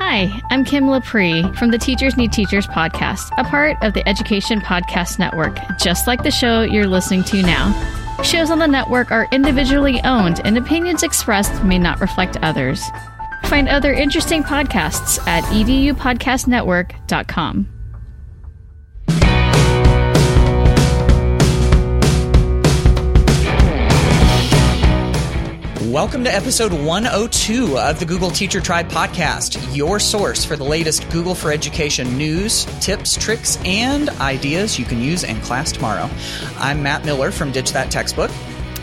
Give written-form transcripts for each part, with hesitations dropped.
Hi, I'm Kim Laprie from the Teachers Need Teachers podcast, a part of the Education Podcast Network, just like the show you're listening to now. Shows on the network are individually owned and opinions expressed may not reflect others. Find other interesting podcasts at edupodcastnetwork.com. Welcome to episode 102 of the Google Teacher Tribe podcast, your source for the latest Google for Education news, tips, tricks, and ideas you can use in class tomorrow. I'm Matt Miller from Ditch That Textbook.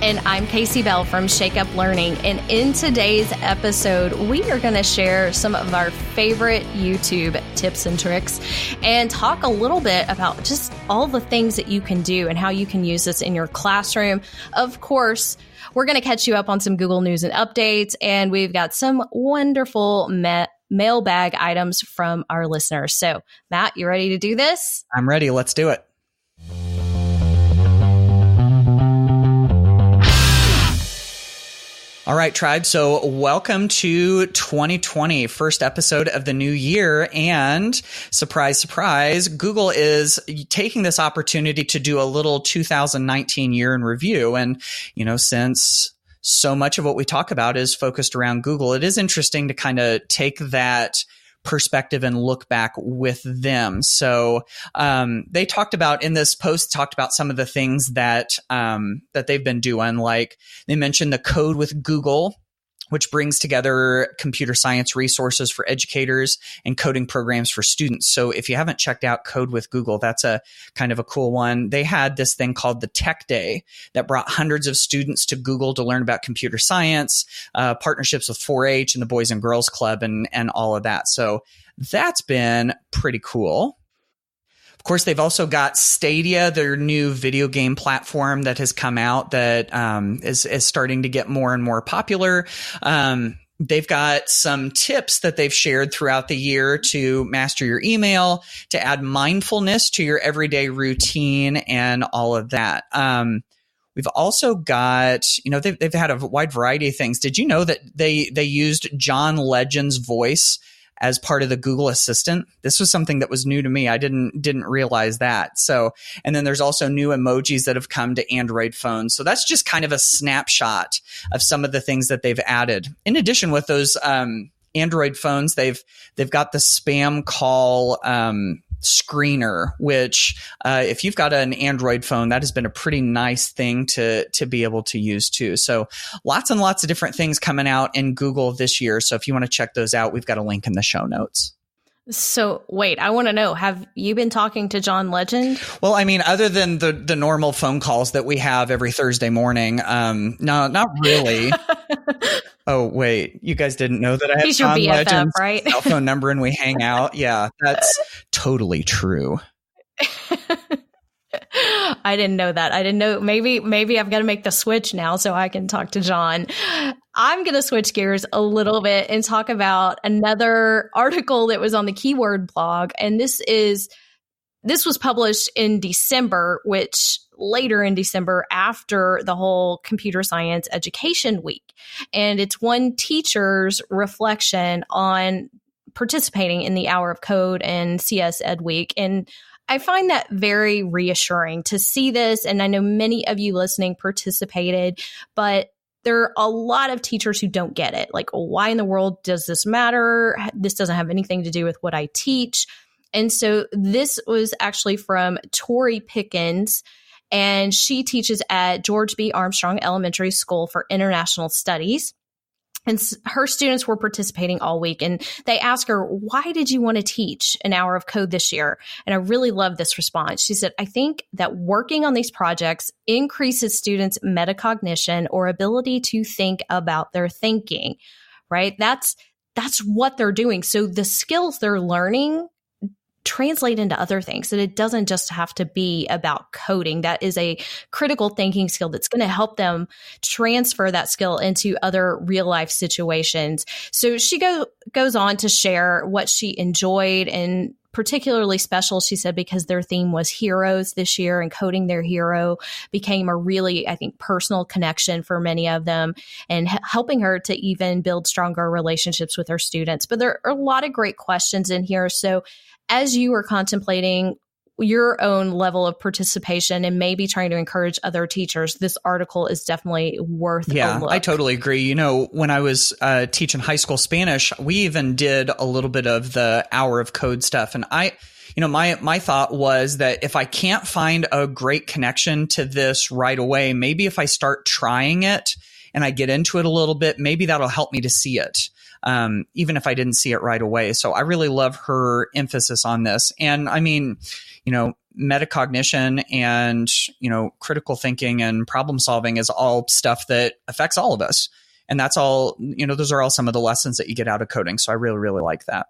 And I'm Casey Bell from Shake Up Learning. And in today's episode, we are going to share some of our favorite YouTube tips and tricks and talk a little bit about just all the things that you can do and how you can use this in your classroom. Of course, we're going to catch you up on some Google news and updates, and we've got some wonderful mailbag items from our listeners. So, Matt, you ready to do this? I'm ready. Let's do it. All right, Tribe. So welcome to 2020, first episode of the new year. And surprise, surprise, Google is taking this opportunity to do a little 2019 year in review. And, you know, since so much of what we talk about is focused around Google, it is interesting to kind of take that perspective and look back with them. So they talked about in this post, talked about some of the things that that they've been doing. Like they mentioned the Code with Google, which brings together computer science resources for educators and coding programs for students. So if you haven't checked out Code with Google, that's a kind of a cool one. They had this thing called the Tech Day that brought hundreds of students to Google to learn about computer science, partnerships with 4-H and the Boys and Girls Club and all of that. So that's been pretty cool. Of course, they've also got Stadia, their new video game platform that has come out that is starting to get more and more popular. They've got some tips that they've shared throughout the year to master your email, to add mindfulness to your everyday routine and all of that. We've also got, you know, they've had a wide variety of things. Did you know that they used John Legend's voice as part of the Google Assistant? This was something that was new to me. I didn't realize that. So, and then there's also new emojis that have come to Android phones. So that's just kind of a snapshot of some of the things that they've added. In addition, with those Android phones, they've got the spam call screener, which if you've got an Android phone, that has been a pretty nice thing to be able to use too. So lots and lots of different things coming out in Google this year. So if you want to check those out, we've got a link in the show notes. So wait, I want to know, have you been talking to John Legend? Well, I mean, other than the normal phone calls that we have every Thursday morning, no, not really. Oh, wait, you guys didn't know that I have John Legend's right? Cell phone number and we hang out? Yeah, that's totally true. I didn't know that. I didn't know. Maybe I've got to make the switch now so I can talk to John. I'm going to switch gears a little bit and talk about another article that was on the Keyword blog. And this was published in December, which later in December after the whole Computer Science Education Week. And it's one teacher's reflection on participating in the Hour of Code and CS Ed Week. And I find that very reassuring to see this. And I know many of you listening participated, but there are a lot of teachers who don't get it. Like, why in the world does this matter? This doesn't have anything to do with what I teach. And so this was actually from Tori Pickens, and she teaches at George B. Armstrong Elementary School for International Studies. And her students were participating all week, and they asked her, why did you want to teach an hour of code this year? And I really love this response. She said, I think that working on these projects increases students' metacognition or ability to think about their thinking, right? That's what they're doing. So the skills they're learning translate into other things. And it doesn't just have to be about coding. That is a critical thinking skill that's going to help them transfer that skill into other real life situations. So she goes on to share what she enjoyed and particularly special, she said, because their theme was heroes this year, and coding their hero became a really, I think, personal connection for many of them, and helping her to even build stronger relationships with her students. But there are a lot of great questions in here. So as you are contemplating your own level of participation and maybe trying to encourage other teachers, this article is definitely worth a look. I totally agree. You know, when I was teaching high school Spanish, we even did a little bit of the hour of code stuff. And my thought was that if I can't find a great connection to this right away, maybe if I start trying it and I get into it a little bit, maybe that'll help me to see it. Even if I didn't see it right away. So I really love her emphasis on this. And I mean, you know, metacognition and, you know, critical thinking and problem solving is all stuff that affects all of us. And that's all, you know, those are all some of the lessons that you get out of coding. So I really, really like that.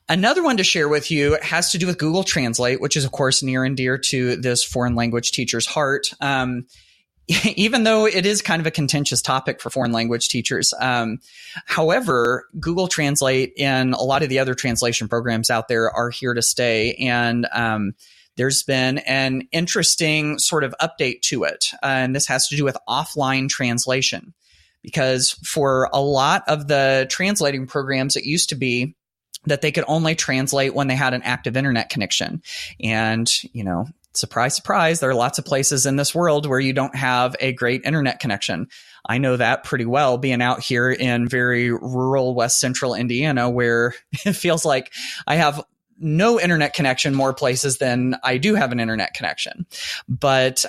Another one to share with you has to do with Google Translate, which is, of course, near and dear to this foreign language teacher's heart. Even though it is kind of a contentious topic for foreign language teachers. However, Google Translate and a lot of the other translation programs out there are here to stay. And there's been an interesting sort of update to it. And this has to do with offline translation. Because for a lot of the translating programs, it used to be that they could only translate when they had an active internet connection. And, you know, surprise, surprise, there are lots of places in this world where you don't have a great internet connection. I know that pretty well, being out here in very rural West Central Indiana, where it feels like I have no internet connection more places than I do have an internet connection. But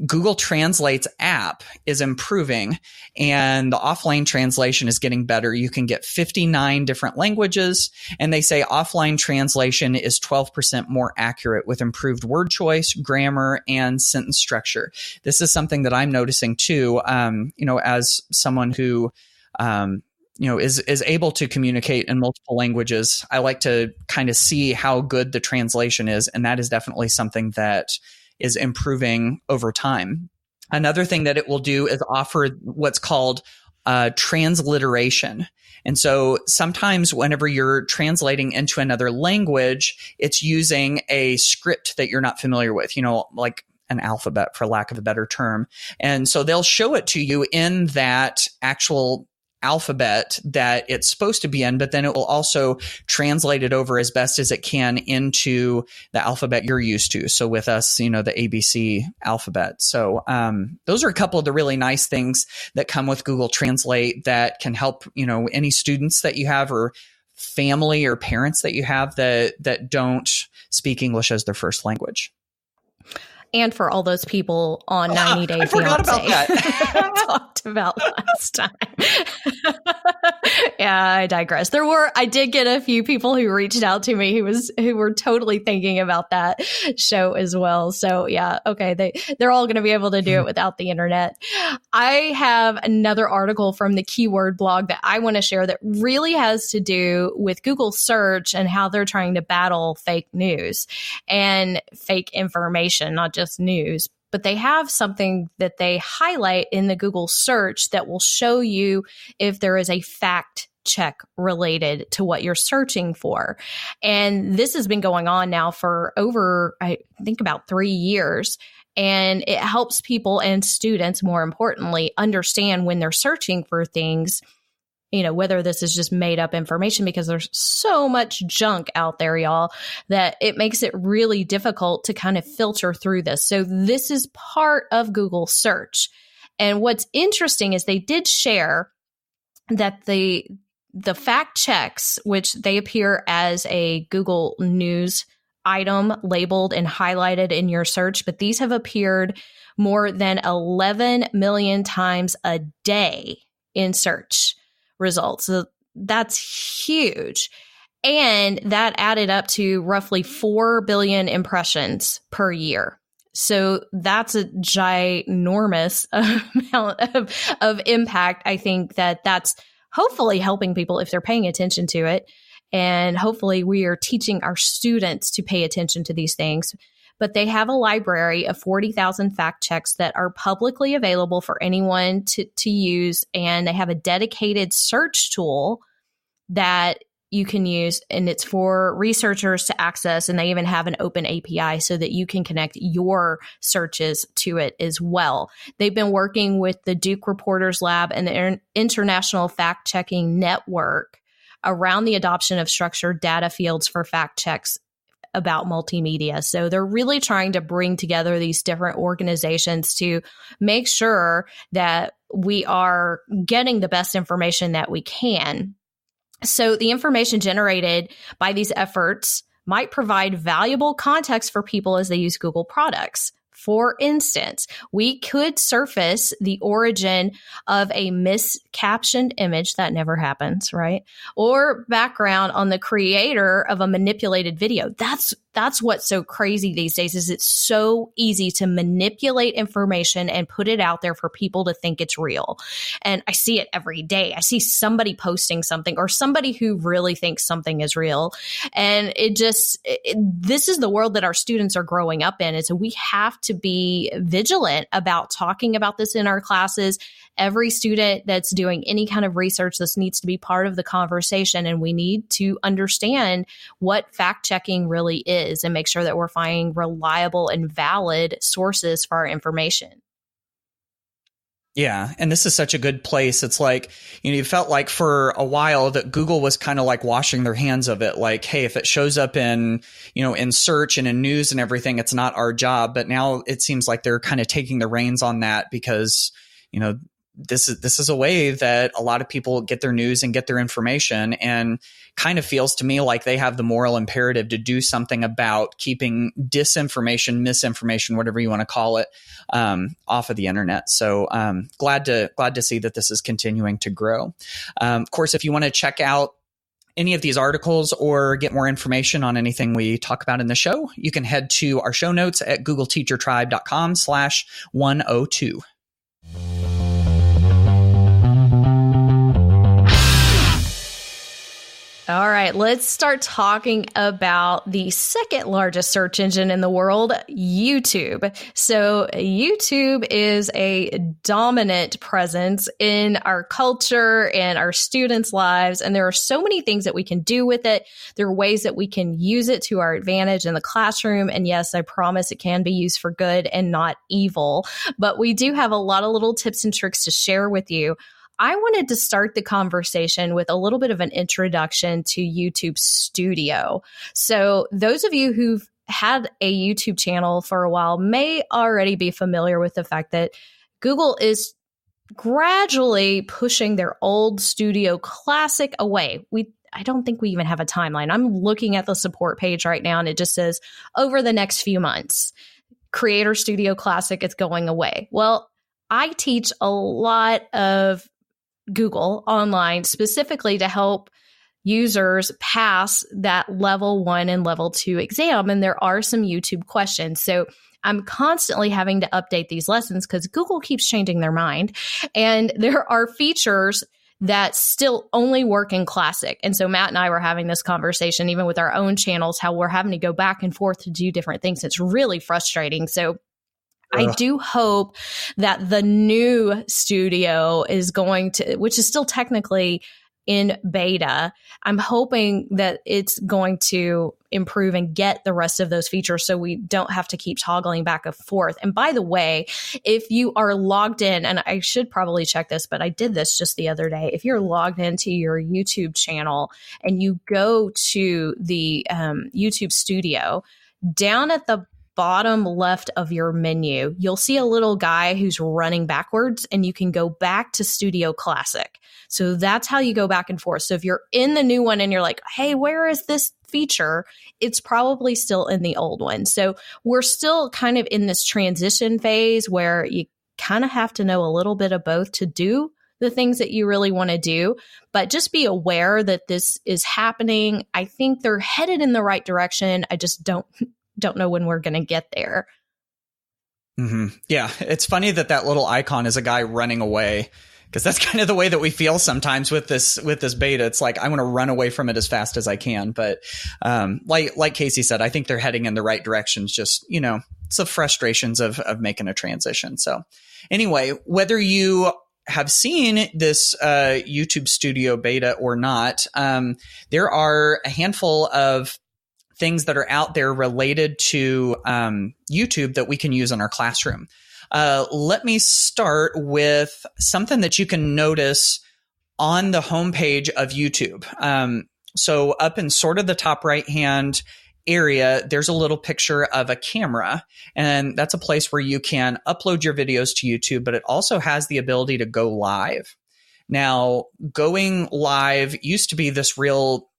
Google Translate's app is improving, and the offline translation is getting better. You can get 59 different languages, and they say offline translation is 12% more accurate with improved word choice, grammar, and sentence structure. This is something that I'm noticing too, you know, as someone who you know, is able to communicate in multiple languages. I like to kind of see how good the translation is, and that is definitely something that is improving over time. Another thing that it will do is offer what's called transliteration. And so sometimes whenever you're translating into another language, it's using a script that you're not familiar with, you know, like an alphabet, for lack of a better term. And so they'll show it to you in that actual alphabet that it's supposed to be in, but then it will also translate it over as best as it can into the alphabet you're used to. So with us, you know, the ABC alphabet. So those are a couple of the really nice things that come with Google Translate that can help, you know, any students that you have or family or parents that you have that don't speak English as their first language. And for all those people on 90 Day Fiancé. I forgot about that. Talked about last time. Yeah, I digress. I did get a few people who reached out to me who were totally thinking about that show as well. So yeah, okay, they're all going to be able to do it without the internet. I have another article from the Keyword blog that I want to share that really has to do with Google search and how they're trying to battle fake news and fake information, not just news. But they have something that they highlight in the Google search that will show you if there is a fact check related to what you're searching for. And this has been going on now for over, I think, about 3 years. And it helps people and students, more importantly, understand when they're searching for things, you know, whether this is just made up information, because there's so much junk out there, y'all, that it makes it really difficult to kind of filter through this. So this is part of Google search. And what's interesting is they did share that the fact checks, which they appear as a Google News item labeled and highlighted in your search, but these have appeared more than 11 million times a day in search results. So that's huge. And that added up to roughly 4 billion impressions per year. So that's a ginormous amount of impact. I think that's hopefully helping people if they're paying attention to it. And hopefully we are teaching our students to pay attention to these things. But they have a library of 40,000 fact checks that are publicly available for anyone to use. And they have a dedicated search tool that you can use, and it's for researchers to access, and they even have an open API so that you can connect your searches to it as well. They've been working with the Duke Reporters Lab and the International Fact-Checking Network around the adoption of structured data fields for fact checks about multimedia. So they're really trying to bring together these different organizations to make sure that we are getting the best information that we can. So the information generated by these efforts might provide valuable context for people as they use Google products. For instance, we could surface the origin of a miscaptioned image that never happens, right? Or background on the creator of a manipulated video. That's what's so crazy these days is it's so easy to manipulate information and put it out there for people to think it's real. And I see it every day. I see somebody posting something or somebody who really thinks something is real. And this is the world that our students are growing up in. And so we have to be vigilant about talking about this in our classes. Every student that's doing any kind of research, this needs to be part of the conversation, and we need to understand what fact-checking really is and make sure that we're finding reliable and valid sources for our information. Yeah. And this is such a good place. It's like, you felt like for a while that Google was kind of like washing their hands of it. Like, hey, if it shows up in, in search and in news and everything, it's not our job. But now it seems like they're kind of taking the reins on that because, this is a way that a lot of people get their news and get their information, and kind of feels to me like they have the moral imperative to do something about keeping disinformation, misinformation, whatever you want to call it, off of the internet. So glad to see that this is continuing to grow. Of course, if you want to check out any of these articles or get more information on anything we talk about in the show, you can head to our show notes at googleteachertribe.com/102. All right, let's start talking about the second largest search engine in the world, YouTube. So YouTube is a dominant presence in our culture and our students' lives, and there are so many things that we can do with it. There are ways that we can use it to our advantage in the classroom, and yes, I promise it can be used for good and not evil, but we do have a lot of little tips and tricks to share with you. I wanted to start the conversation with a little bit of an introduction to YouTube Studio. So those of you who've had a YouTube channel for a while may already be familiar with the fact that Google is gradually pushing their old Studio Classic away. I don't think we even have a timeline. I'm looking at the support page right now, and it just says, over the next few months, Creator Studio Classic is going away. Well, I teach a lot of Google online specifically to help users pass that level 1 and level 2 exam. And there are some YouTube questions. So I'm constantly having to update these lessons because Google keeps changing their mind. And there are features that still only work in Classic. And so Matt and I were having this conversation, even with our own channels, how we're having to go back and forth to do different things. It's really frustrating. So I do hope that the new studio is going to, which is still technically in beta, I'm hoping that it's going to improve and get the rest of those features so we don't have to keep toggling back and forth. And by the way, if you are logged in, and I should probably check this, but I did this just the other day. If you're logged into your YouTube channel and you go to the YouTube Studio, down at the bottom left of your menu, you'll see a little guy who's running backwards, and you can go back to Studio Classic. So that's how you go back and forth. So if you're in the new one and you're like, hey, where is this feature? It's probably still in the old one. So we're still kind of in this transition phase where you kind of have to know a little bit of both to do the things that you really want to do, but just be aware that this is happening. I think they're headed in the right direction. I just don't know when we're going to get there. Mm-hmm. Yeah. It's funny that little icon is a guy running away, because that's kind of the way that we feel sometimes with this beta. It's like, I want to run away from it as fast as I can. But like Casey said, I think they're heading in the right directions. Just, it's the frustrations of making a transition. So anyway, whether you have seen this YouTube Studio beta or not, there are a handful of things that are out there related to YouTube that we can use in our classroom. Let me start with something that you can notice on the homepage of YouTube. So up in sort of the top right-hand area, there's a little picture of a camera, and that's a place where you can upload your videos to YouTube, but it also has the ability to go live. Now, going live used to be this real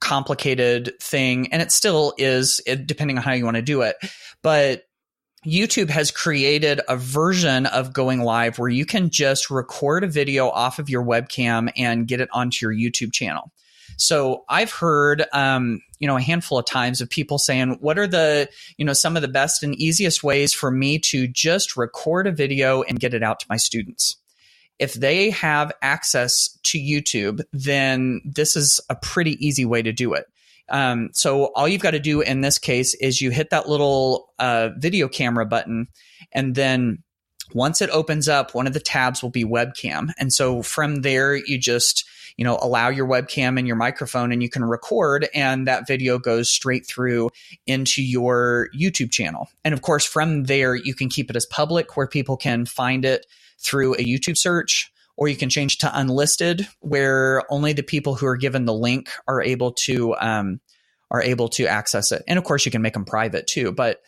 complicated thing, and it still is, depending on how you want to do it. But YouTube has created a version of going live where you can just record a video off of your webcam and get it onto your YouTube channel. So I've heard, a handful of times of people saying, what are the, some of the best and easiest ways for me to just record a video and get it out to my students? If they have access to YouTube, then this is a pretty easy way to do it. So all you've got to do in this case is you hit that little video camera button, and then once it opens up, one of the tabs will be webcam. And so from there, you just allow your webcam and your microphone, and you can record, and that video goes straight through into your YouTube channel. And of course, from there, you can keep it as public where people can find it through a YouTube search, or you can change to unlisted where only the people who are given the link are able to access it. And of course, you can make them private too. But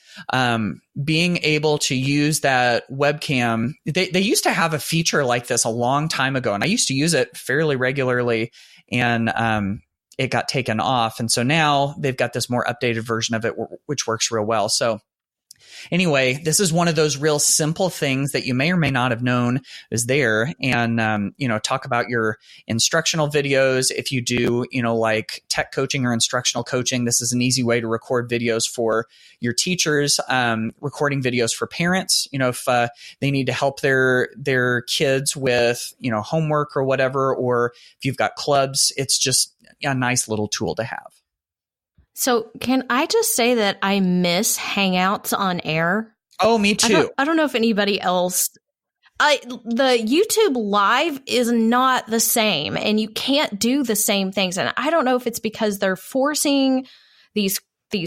being able to use that webcam, they used to have a feature like this a long time ago, and I used to use it fairly regularly, and it got taken off. And so now they've got this more updated version of it, which works real well. So anyway, this is one of those real simple things that you may or may not have known is there. And, talk about your instructional videos. If you do, like tech coaching or instructional coaching, this is an easy way to record videos for your teachers, recording videos for parents, if they need to help their kids with, homework or whatever, or if you've got clubs, it's just a nice little tool to have. So can I just say that I miss Hangouts on Air? Oh, me too. I don't know if anybody else. The YouTube Live is not the same, and you can't do the same things. And I don't know if it's because they're forcing these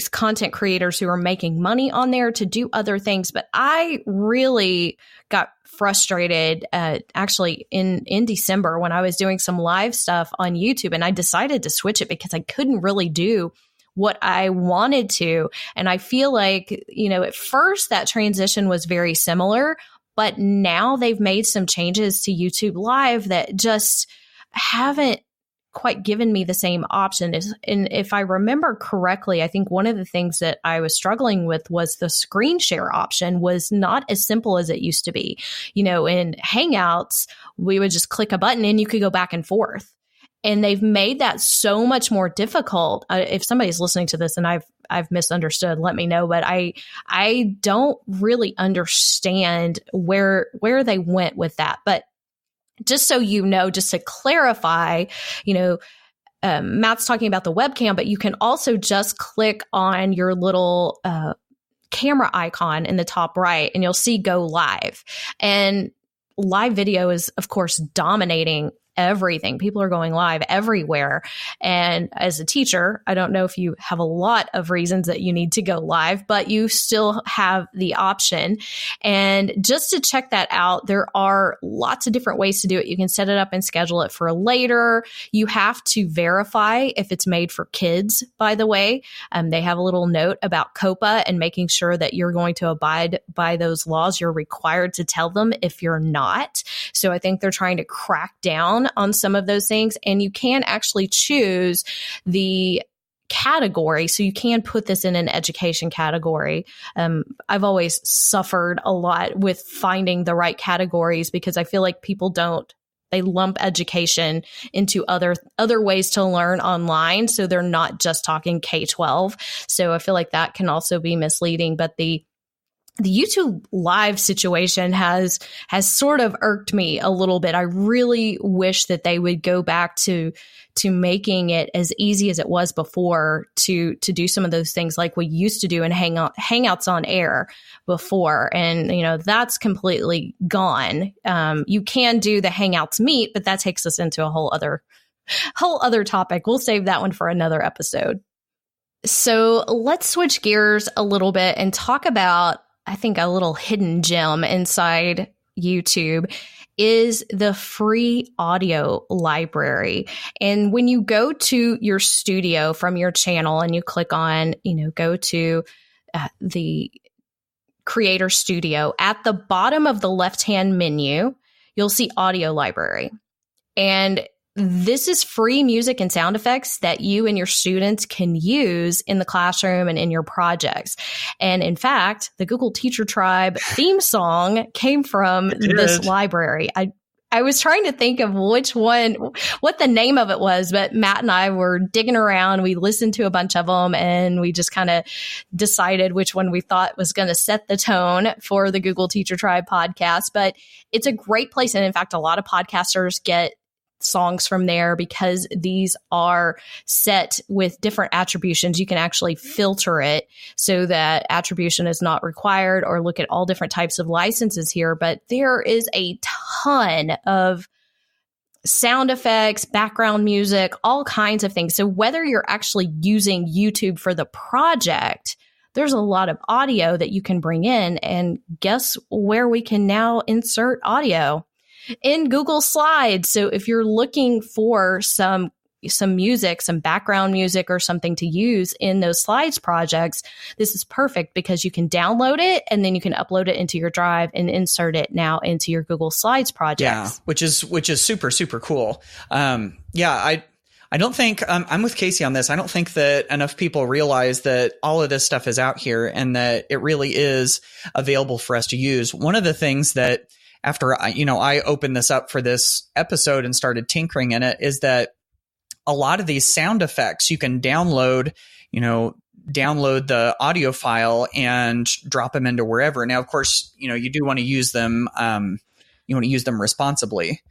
content creators who are making money on there to do other things. But I really got frustrated actually in December when I was doing some live stuff on YouTube, and I decided to switch it because I couldn't really do what I wanted to. And I feel like, at first that transition was very similar, but now they've made some changes to YouTube Live that just haven't quite given me the same option. And if I remember correctly, I think one of the things that I was struggling with was the screen share option was not as simple as it used to be. In Hangouts, we would just click a button and you could go back and forth. And they've made that so much more difficult. If somebody's listening to this and I've misunderstood, let me know. But I don't really understand where they went with that. But just so just to clarify, Matt's talking about the webcam, but you can also just click on your little camera icon in the top right, and you'll see Go Live. And live video is, of course, dominating everything. People are going live everywhere. And as a teacher, I don't know if you have a lot of reasons that you need to go live, but you still have the option. And just to check that out, there are lots of different ways to do it. You can set it up and schedule it for later. You have to verify if it's made for kids, by the way. They have a little note about COPA and making sure that you're going to abide by those laws. You're required to tell them if you're not. So I think they're trying to crack down on some of those things, and you can actually choose the category. So you can put this in an education category. I've always suffered a lot with finding the right categories because I feel like people they lump education into other ways to learn online. So they're not just talking K-12. So I feel like that can also be misleading, but the YouTube Live situation has sort of irked me a little bit. I really wish that they would go back to to making it as easy as it was before to do some of those things like we used to do in Hangouts on Air before. And, that's completely gone. You can do the Hangouts Meet, but that takes us into a whole other topic. We'll save that one for another episode. So let's switch gears a little bit and talk about, I think, a little hidden gem inside YouTube is the free audio library. And when you go to your studio from your channel and you click on, go to the Creator Studio, at the bottom of the left-hand menu, you'll see audio library. And this is free music and sound effects that you and your students can use in the classroom and in your projects. And in fact, the Google Teacher Tribe theme song came from this library. I was trying to think of what the name of it was, but Matt and I were digging around. We listened to a bunch of them and we just kind of decided which one we thought was going to set the tone for the Google Teacher Tribe podcast. But it's a great place. And in fact, a lot of podcasters get songs from there because these are set with different attributions. You can actually filter it so that attribution is not required, or look at all different types of licenses here. But there is a ton of sound effects, background music, all kinds of things. So whether you're actually using YouTube for the project, there's a lot of audio that you can bring in. And guess where we can now insert audio? In Google Slides. So if you're looking for some music, some background music or something to use in those slides projects, this is perfect because you can download it and then you can upload it into your drive and insert it now into your Google Slides projects. Yeah, which is super, super cool. I don't think I'm with Casey on this. I don't think that enough people realize that all of this stuff is out here and that it really is available for us to use. One of the things that after I opened this up for this episode and started tinkering in it is that a lot of these sound effects you can download the audio file and drop them into wherever. Now, of course, you do want to use them. You want to use them responsibly,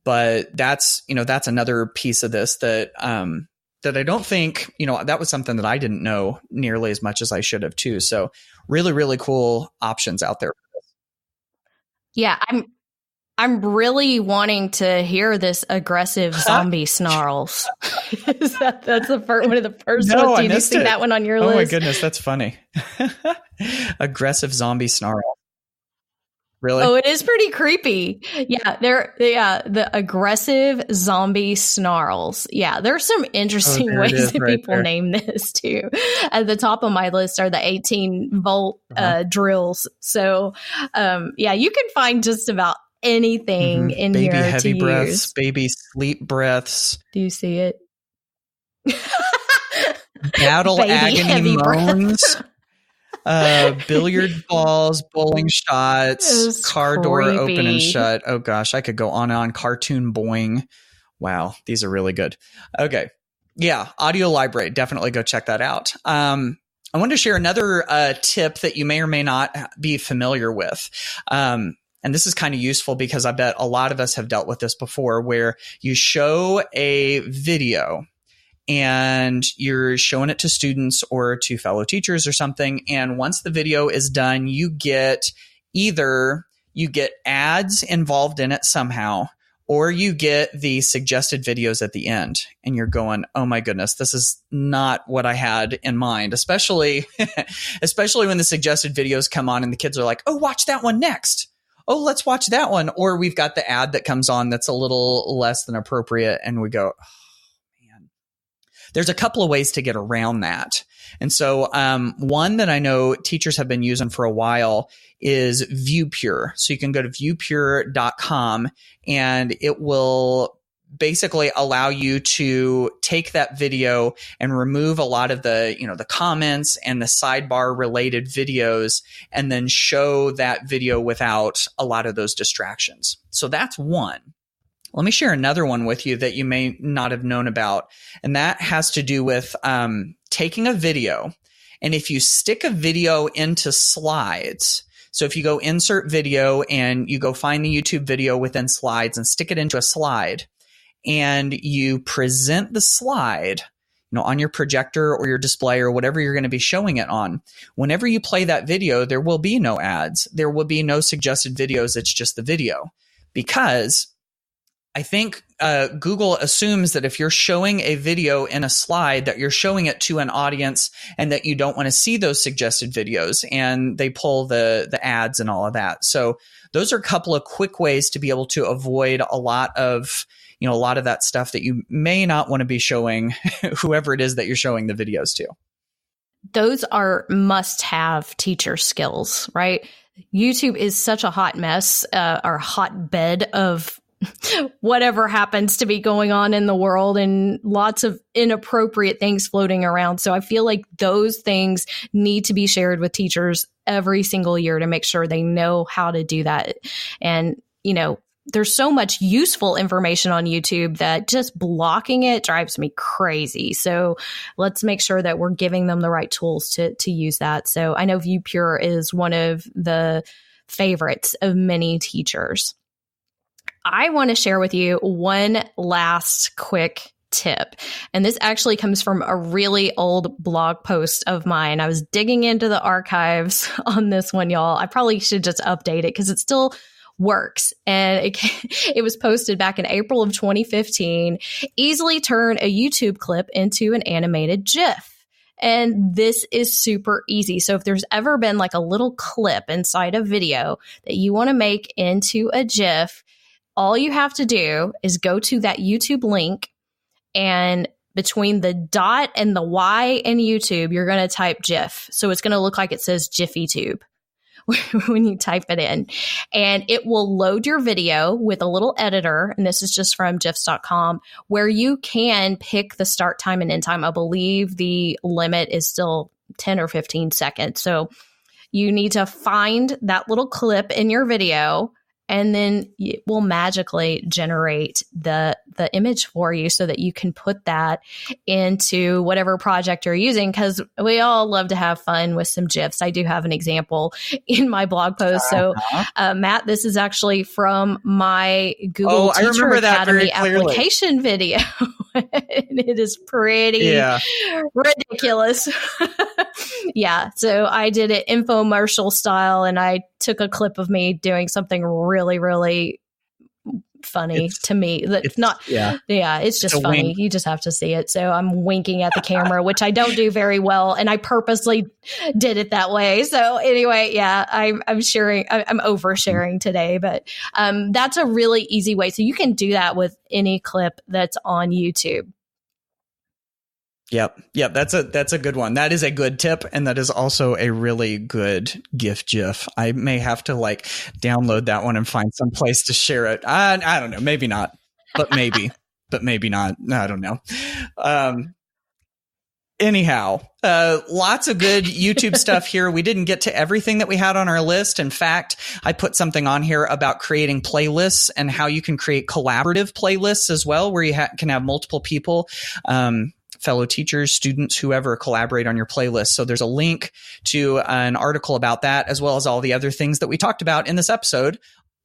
but that's another piece of this that I don't think, that was something that I didn't know nearly as much as I should have too. So really, really cool options out there. Yeah, I'm really wanting to hear this aggressive zombie snarls. That's one of the first ones. Did you see that one on your list? Oh my goodness, that's funny. Aggressive zombie snarl. Really? Oh, it is pretty creepy. Yeah, the aggressive zombie snarls. Yeah, there's some interesting ways that people name this too. At the top of my list are the 18-volt drills. So, you can find just about anything in baby here heavy to breaths, use. baby sleep breaths. Do you see it? Battle Baby agony heavy moans. Billiard balls, bowling shots, car door open and shut. Oh gosh, I could go on and on. Cartoon boing. Wow, these are really good. Okay. Yeah, audio library. Definitely go check that out. I wanted to share another tip that you may or may not be familiar with. And this is kind of useful because I bet a lot of us have dealt with this before, where you show a video and you're showing it to students or to fellow teachers or something. And once the video is done, you get ads involved in it somehow, or you get the suggested videos at the end. And you're going, oh my goodness, this is not what I had in mind, especially when the suggested videos come on and the kids are like, oh, watch that one next. Oh, let's watch that one. Or we've got the ad that comes on that's a little less than appropriate. And we go, there's a couple of ways to get around that. And so one that I know teachers have been using for a while is ViewPure. So you can go to viewpure.com and it will basically allow you to take that video and remove a lot of the comments and the sidebar related videos and then show that video without a lot of those distractions. So that's one. Let me share another one with you that you may not have known about. And that has to do with taking a video. And if you stick a video into slides, so if you go insert video and you go find the YouTube video within slides and stick it into a slide, and you present the slide, on your projector or your display or whatever you're going to be showing it on, whenever you play that video, there will be no ads. There will be no suggested videos. It's just the video. Because I think Google assumes that if you're showing a video in a slide, that you're showing it to an audience and that you don't want to see those suggested videos, and they pull the ads and all of that. So those are a couple of quick ways to be able to avoid a lot of that stuff that you may not want to be showing whoever it is that you're showing the videos to. Those are must-have teacher skills, right? YouTube is such a hot mess, or hotbed of whatever happens to be going on in the world, and lots of inappropriate things floating around. So I feel like those things need to be shared with teachers every single year to make sure they know how to do that. And, there's so much useful information on YouTube that just blocking it drives me crazy. So let's make sure that we're giving them the right tools to use that. So I know ViewPure is one of the favorites of many teachers. I want to share with you one last quick tip. And this actually comes from a really old blog post of mine. I was digging into the archives on this one, y'all. I probably should just update it because it still works. And it was posted back in April of 2015. Easily turn a YouTube clip into an animated GIF. And this is super easy. So if there's ever been like a little clip inside a video that you want to make into a GIF, all you have to do is go to that YouTube link, and between the dot and the Y in YouTube, you're going to type GIF. So it's going to look like it says JiffyTube when you type it in, and it will load your video with a little editor. And this is just from GIFs.com, where you can pick the start time and end time. I believe the limit is still 10 or 15 seconds. So you need to find that little clip in your video, and then it will magically generate the image for you so that you can put that into whatever project you're using, because we all love to have fun with some GIFs. I do have an example in my blog post. So, Matt, this is actually from my Google Teacher Academy application video. It is pretty ridiculous. Yeah. So I did it infomercial style, and I took a clip of me doing something really, really funny to me. It's just funny. Wink. You just have to see it. So I'm winking at the camera, which I don't do very well, and I purposely did it that way. So anyway, I'm sharing. I'm oversharing today, but that's a really easy way. So you can do that with any clip that's on YouTube. Yep. That's a good one. That is a good tip. And that is also a really good GIF. I may have to download that one and find some place to share it. I don't know. Maybe not, but maybe, but maybe not. I don't know. Anyhow, lots of good YouTube stuff here. We didn't get to everything that we had on our list. In fact, I put something on here about creating playlists and how you can create collaborative playlists as well, where you can have multiple people, fellow teachers, students, whoever, collaborate on your playlist. So there's a link to an article about that, as well as all the other things that we talked about in this episode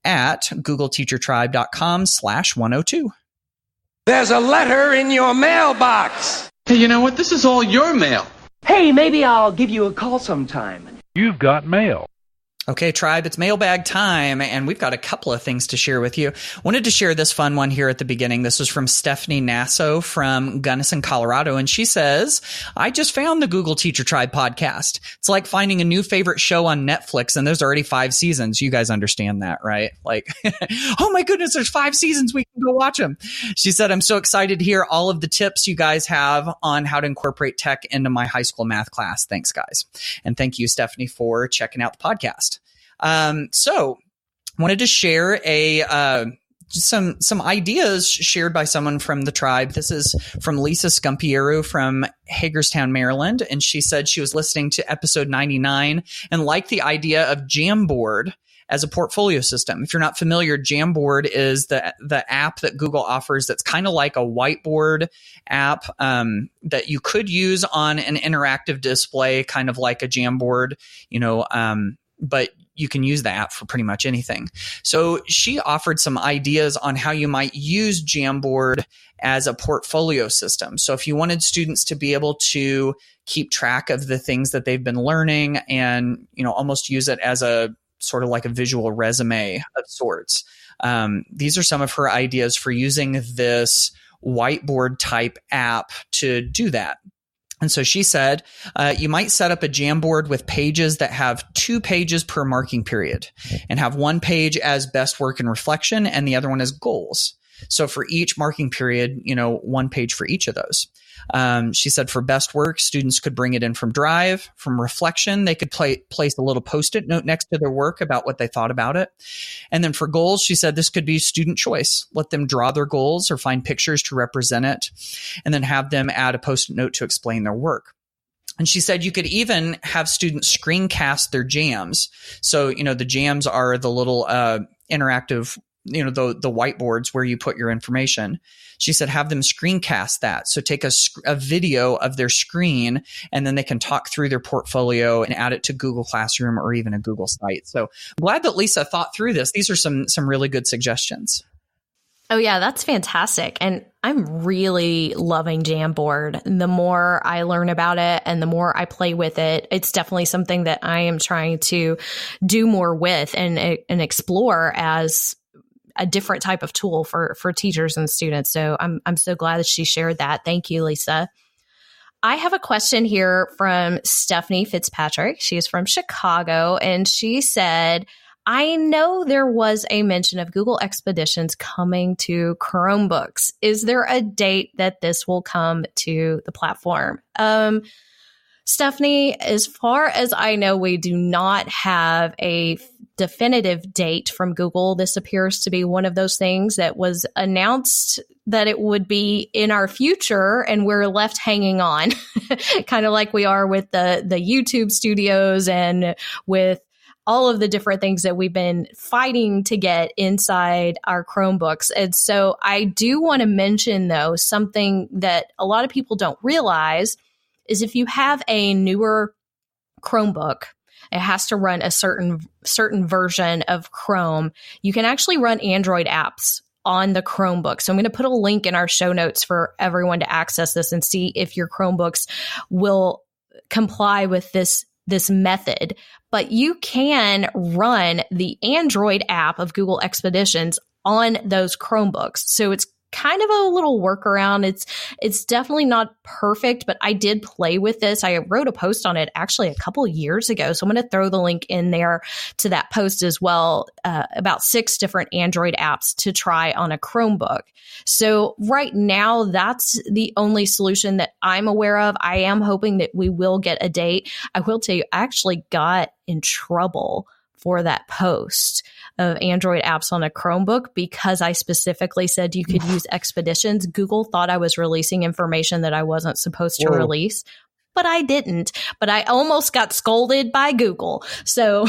at googleteachertribe.com/102. There's a letter in your mailbox. Hey, you know what? This is all your mail. Hey, maybe I'll give you a call sometime. You've got mail. Okay, Tribe, it's mailbag time, and we've got a couple of things to share with you. Wanted to share this fun one here at the beginning. This was from Stephanie Nasso from Gunnison, Colorado, and she says, I just found the Google Teacher Tribe podcast. It's like finding a new favorite show on Netflix, and there's already 5 seasons. You guys understand that, right? Oh my goodness, there's 5 seasons. We can go watch them. She said, I'm so excited to hear all of the tips you guys have on how to incorporate tech into my high school math class. Thanks, guys. And thank you, Stephanie, for checking out the podcast. So wanted to share some ideas shared by someone from the tribe. This is from Lisa Scumpiero from Hagerstown, Maryland. And she said she was listening to episode 99 and liked the idea of Jamboard as a portfolio system. If you're not familiar, Jamboard is the app that Google offers that's kind of like a whiteboard app that you could use on an interactive display, kind of like a Jamboard, but you can use the app for pretty much anything. So she offered some ideas on how you might use Jamboard as a portfolio system. So if you wanted students to be able to keep track of the things that they've been learning and, almost use it as a sort of like a visual resume of sorts. These are some of her ideas for using this whiteboard type app to do that. And so she said, you might set up a Jamboard with pages that have 2 pages per marking period and have one page as best work and reflection and the other one as goals. So for each marking period, one page for each of those. She said for best work, students could bring it in from Drive. From reflection, they could place a little Post-it note next to their work about what they thought about it. And then for goals, she said this could be student choice. Let them draw their goals or find pictures to represent it, and then have them add a Post-it note to explain their work. And she said you could even have students screencast their jams. So, the jams are the little interactive the whiteboards where you put your information. She said, have them screencast that. So take a video of their screen, and then they can talk through their portfolio and add it to Google Classroom or even a Google site. So I'm glad that Lisa thought through this. These are some really good suggestions. Oh, yeah, that's fantastic. And I'm really loving Jamboard. The more I learn about it and the more I play with it, it's definitely something that I am trying to do more with and explore as a different type of tool for teachers and students. So I'm so glad that she shared that. Thank you, Lisa. I have a question here from Stephanie Fitzpatrick. She is from Chicago, and she said, I know there was a mention of Google Expeditions coming to Chromebooks. Is there a date that this will come to the platform? Stephanie, as far as I know, we do not have a definitive date from Google. This appears to be one of those things that was announced that it would be in our future, and we're left hanging on, kind of like we are with the YouTube studios and with all of the different things that we've been fighting to get inside our Chromebooks. And so I do want to mention, though, something that a lot of people don't realize is if you have a newer Chromebook, it has to run a certain version of Chrome. You can actually run Android apps on the Chromebook. So I'm going to put a link in our show notes for everyone to access this and see if your Chromebooks will comply with this method. But you can run the Android app of Google Expeditions on those Chromebooks. So it's kind of a little workaround. It's definitely not perfect, but I did play with this. I wrote a post on it actually a couple of years ago. So I'm going to throw the link in there to that post as well, about 6 different Android apps to try on a Chromebook. So right now, that's the only solution that I'm aware of. I am hoping that we will get a date. I will tell you, I actually got in trouble for that post of Android apps on a Chromebook because I specifically said you could use Expeditions. Google thought I was releasing information that I wasn't supposed to release, but I didn't. But I almost got scolded by Google. So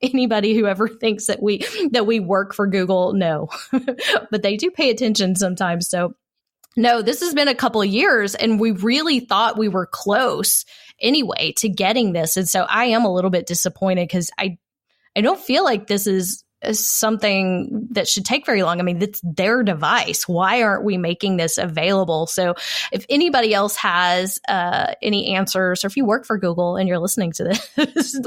anybody who ever thinks that we work for Google, no. But they do pay attention sometimes. So no, this has been a couple of years, and we really thought we were close anyway to getting this. And so I am a little bit disappointed because I don't feel like this is something that should take very long. I mean, it's their device. Why aren't we making this available? So if anybody else has any answers, or if you work for Google and you're listening to this,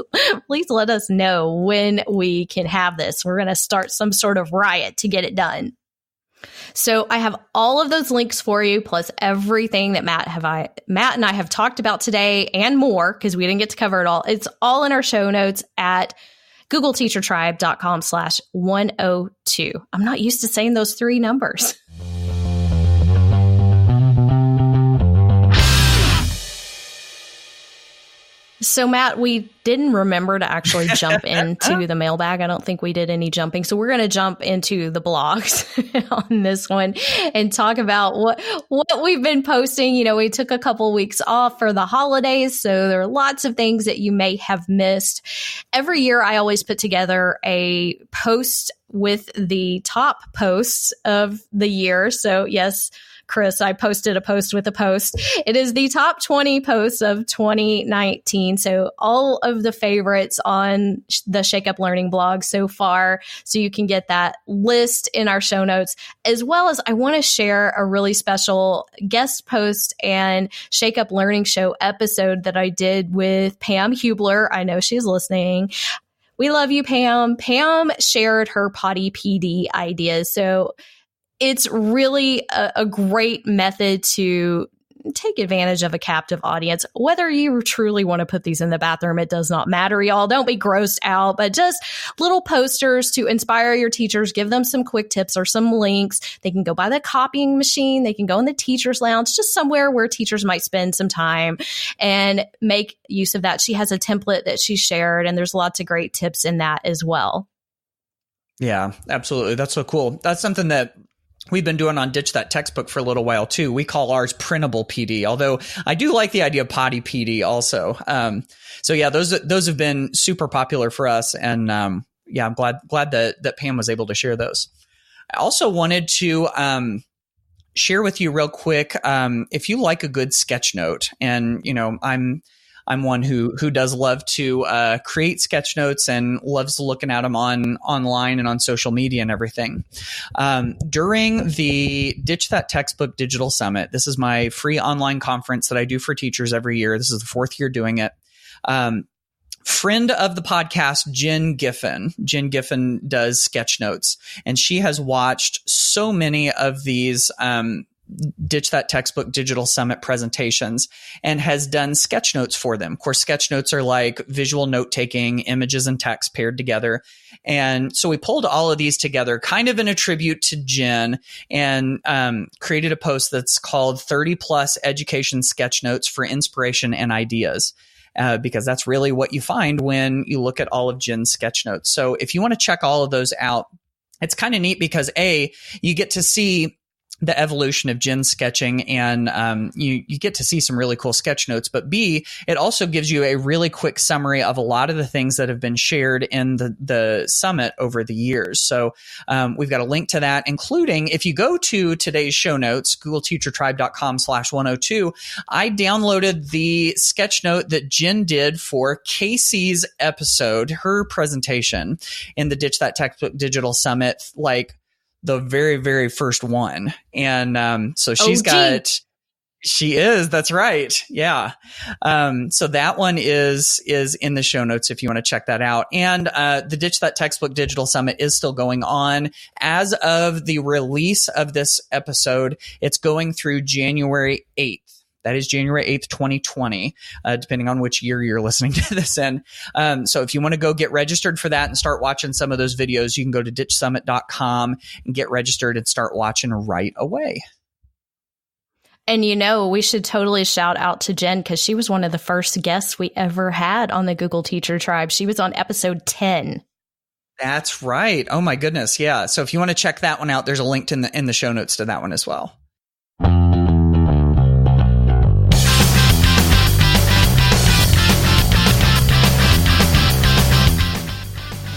please let us know when we can have this. We're going to start some sort of riot to get it done. So I have all of those links for you, plus everything that Matt and I have talked about today and more, because we didn't get to cover it all. It's all in our show notes at googleteachertribe.com/102. I'm not used to saying those 3 numbers. So, Matt, we didn't remember to actually jump into the mailbag. I don't think we did any jumping. So we're going to jump into the blogs on this one and talk about what we've been posting. You know, we took a couple weeks off for the holidays, so there are lots of things that you may have missed. Every year, I always put together a post with the top posts of the year. So, yes, Chris, I posted a post with a post. It is the top 20 posts of 2019. So all of the favorites on the Shake Up Learning blog so far. So you can get that list in our show notes, as well as I want to share a really special guest post and Shake Up Learning Show episode that I did with Pam Hubler. I know she's listening. We love you, Pam. Pam shared her potty PD ideas. So it's really a great method to take advantage of a captive audience. Whether you truly want to put these in the bathroom, it does not matter, y'all. Don't be grossed out, but just little posters to inspire your teachers, give them some quick tips or some links. They can go by the copying machine. They can go in the teacher's lounge, just somewhere where teachers might spend some time and make use of that. She has a template that she shared, and there's lots of great tips in that as well. Yeah, absolutely. That's so cool. That's something that we've been doing on Ditch That Textbook for a little while, too. We call ours printable PD, although I do like the idea of potty PD also. So, yeah, those have been super popular for us. And, yeah, I'm glad that Pam was able to share those. I also wanted to share with you real quick, if you like a good sketch note, and, you know, I'm one who does love to create sketch notes and loves looking at them online and on social media and everything. During the Ditch That Textbook Digital Summit, this is my free online conference that I do for teachers every year. This is the 4th year doing it. Friend of the podcast, Jen Giffen. Jen Giffen does sketch notes, and she has watched so many of these Ditch That Textbook Digital Summit presentations and has done sketch notes for them. Of course, sketch notes are like visual note taking, images and text paired together. And so we pulled all of these together kind of in a tribute to Jen, and created a post that's called 30 plus education sketch notes for inspiration and ideas. Because that's really what you find when you look at all of Jen's sketch notes. So if you want to check all of those out, it's kind of neat because A, you get to see the evolution of Jen's sketching, and you get to see some really cool sketch notes. But B, it also gives you a really quick summary of a lot of the things that have been shared in the summit over the years. So we've got a link to that, including if you go to today's show notes, googleteachertribe.com/102, I downloaded the sketch note that Jen did for Casey's episode, her presentation in the Ditch That Textbook Digital Summit, like the very, very first one. And so she's she is, that's right. Yeah. So that one is in the show notes if you want to check that out. And the Ditch That Textbook Digital Summit is still going on. As of the release of this episode, it's going through January 8th. That is January 8th, 2020, depending on which year you're listening to this in. So if you want to go get registered for that and start watching some of those videos, you can go to ditchsummit.com and get registered and start watching right away. And, you know, we should totally shout out to Jen because she was one of the first guests we ever had on the Google Teacher Tribe. She was on episode 10. That's right. Oh, my goodness. Yeah. So if you want to check that one out, there's a link in the show notes to that one as well.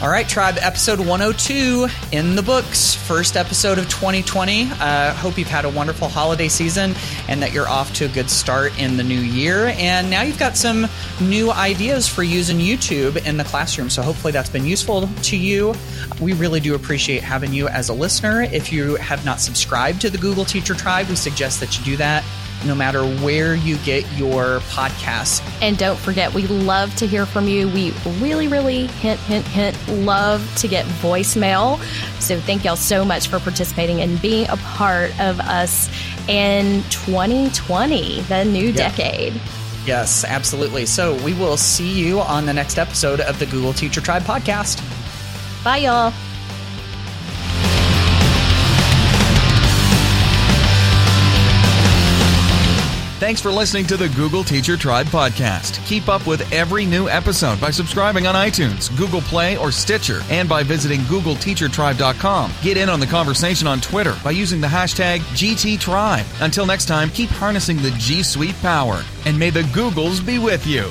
All right, Tribe, episode 102 in the books. First episode of 2020. Hope you've had a wonderful holiday season and that you're off to a good start in the new year. And now you've got some new ideas for using YouTube in the classroom. So hopefully that's been useful to you. We really do appreciate having you as a listener. If you have not subscribed to the Google Teacher Tribe, we suggest that you do that, no matter where you get your podcasts. And don't forget, we love to hear from you. We really, really, hint, love to get voicemail. So thank y'all so much for participating and being a part of us in 2020, the new decade. Yes, absolutely. So we will see you on the next episode of the Google Teacher Tribe podcast. Bye, y'all. Thanks for listening to the Google Teacher Tribe podcast. Keep up with every new episode by subscribing on iTunes, Google Play, or Stitcher, and by visiting googleteachertribe.com. Get in on the conversation on Twitter by using the hashtag GTTribe. Until next time, keep harnessing the G Suite power, and may the Googles be with you.